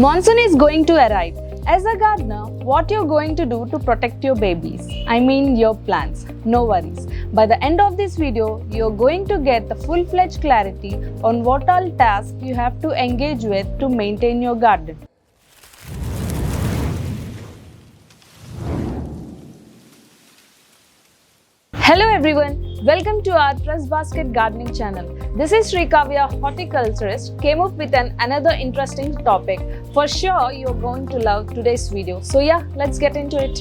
Monsoon is going to arrive. As a gardener, what you're going to do to protect your babies? I mean your plants. No worries. By the end of this video, you're going to get the full-fledged clarity on what all tasks you have to engage with to maintain your garden. Hello everyone, welcome to our TrustBasket gardening channel. This is Kavya, horticulturist, came up with another interesting topic. For sure, you're going to love today's video. So yeah, let's get into it.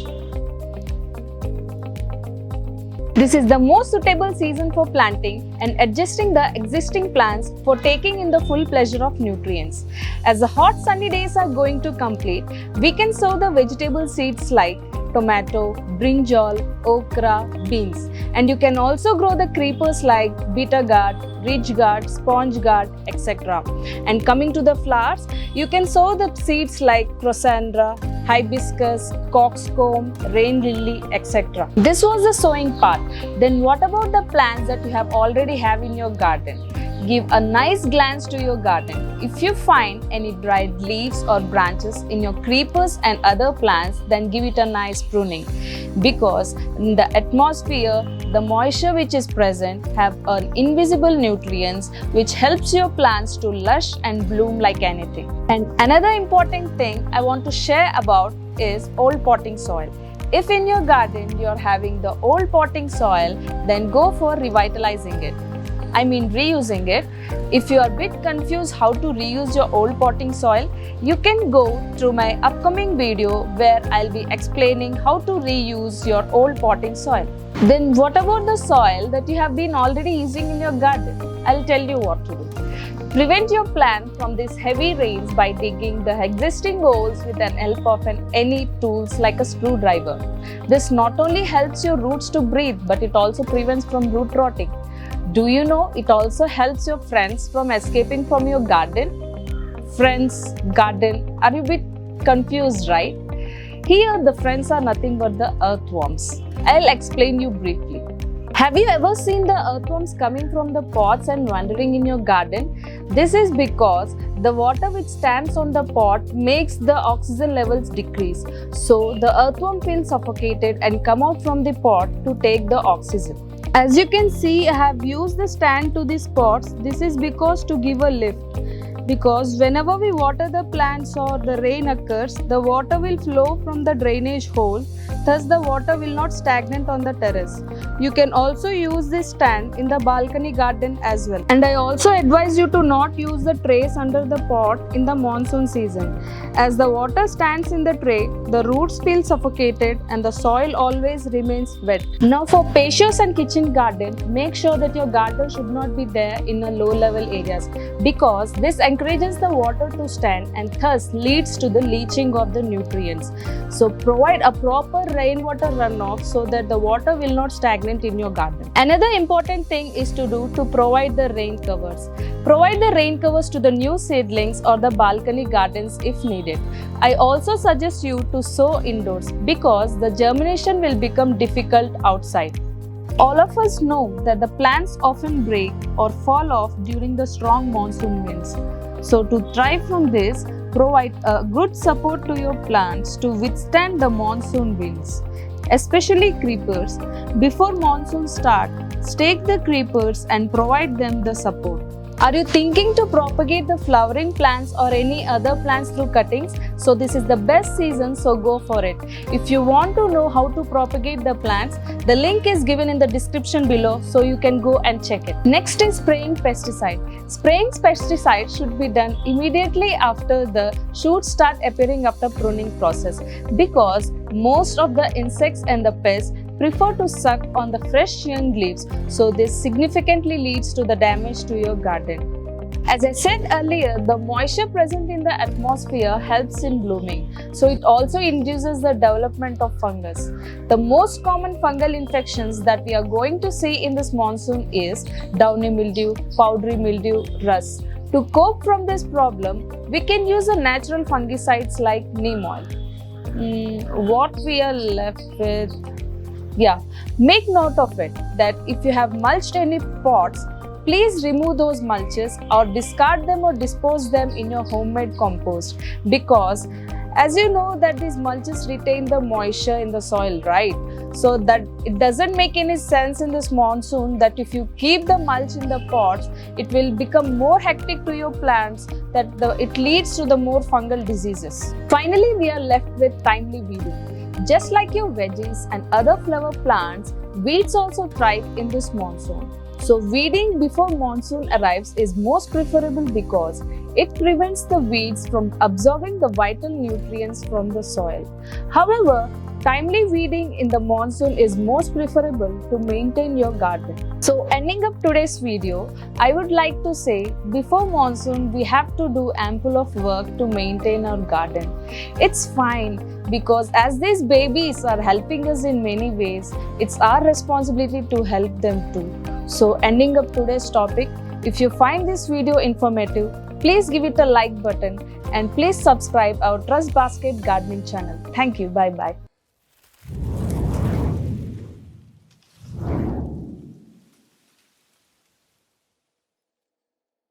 This is the most suitable season for planting and adjusting the existing plants for taking in the full pleasure of nutrients. As the hot sunny days are going to complete, we can sow the vegetable seeds like tomato, brinjal, okra, beans. And you can also grow the creepers like bitter gourd, ridge gourd, sponge gourd, etc. And coming to the flowers, you can sow the seeds like crossandra, hibiscus, coxcomb, rain lily, etc. This was the sowing part. Then what about the plants that you already have in your garden? Give a nice glance to your garden. If you find any dried leaves or branches in your creepers and other plants, then give it a nice pruning. Because in the atmosphere, the moisture which is present have an invisible nutrients which helps your plants to lush and bloom like anything. And another important thing I want to share about is old potting soil. If in your garden you are having the old potting soil, then go for revitalizing it. I mean reusing it. If you are a bit confused how to reuse your old potting soil, you can go through my upcoming video where I'll be explaining how to reuse your old potting soil. Then what about the soil that you have been already using in your garden? I'll tell you what to do. Prevent your plant from these heavy rains by digging the existing holes with the help of any tools like a screwdriver. This not only helps your roots to breathe, but it also prevents from root rotting. Do you know it also helps your friends from escaping from your garden? Friends, garden, are you a bit confused, right? Here the friends are nothing but the earthworms. I'll explain you briefly. Have you ever seen the earthworms coming from the pots and wandering in your garden? This is because the water which stands on the pot makes the oxygen levels decrease. So the earthworm feels suffocated and come out from the pot to take the oxygen. As you can see, I have used the stand to these pots. This is because to give a lift. Because whenever we water the plants or the rain occurs, the water will flow from the drainage hole. Thus, the water will not stagnate on the terrace. You can also use this stand in the balcony garden as well. And I also advise you to not use the trays under the pot in the monsoon season. As the water stands in the tray, the roots feel suffocated and the soil always remains wet. Now for patios and kitchen garden, make sure that your garden should not be there in a low level areas because this encourages the water to stand and thus leads to the leaching of the nutrients. So provide a proper rainwater runoff so that the water will not stagnate in your garden. Another important thing is to provide the rain covers. Provide the rain covers to the new seedlings or the balcony gardens if needed. I also suggest you to sow indoors because the germination will become difficult outside. All of us know that the plants often break or fall off during the strong monsoon winds. So to thrive from this, provide a good support to your plants to withstand the monsoon winds, especially creepers. Before monsoon start, stake the creepers and provide them the support. Are you thinking to propagate the flowering plants or any other plants through cuttings? So this is the best season, so go for it. If you want to know how to propagate the plants, the link is given in the description below, so you can go and check it. Next is spraying pesticide. Spraying pesticide should be done immediately after the shoots start appearing after pruning process because most of the insects and the pests prefer to suck on the fresh young leaves, so this significantly leads to the damage to your garden. As I said earlier, the moisture present in the atmosphere helps in blooming, so it also induces the development of fungus. The most common fungal infections that we are going to see in this monsoon is downy mildew, powdery mildew, rust. To cope from this problem, we can use the natural fungicides like neem oil. What we are left with? Yeah, make note of it that if you have mulched any pots, please remove those mulches or discard them or dispose them in your homemade compost, because as you know that these mulches retain the moisture in the soil, right? So that it doesn't make any sense in this monsoon that if you keep the mulch in the pots, it will become more hectic to your plants, that it leads to the more fungal diseases. Finally, we are left with timely weeding. Just like your veggies and other flower plants, weeds also thrive in this monsoon. So weeding before monsoon arrives is most preferable because it prevents the weeds from absorbing the vital nutrients from the soil. However, timely weeding in the monsoon is most preferable to maintain your garden. So ending up today's video, I would like to say before monsoon we have to do ample of work to maintain our garden. It's fine because as these babies are helping us in many ways, it's our responsibility to help them too. So ending up today's topic, if you find this video informative, please give it a like button and please subscribe our TrustBasket gardening channel. Thank you. Bye bye.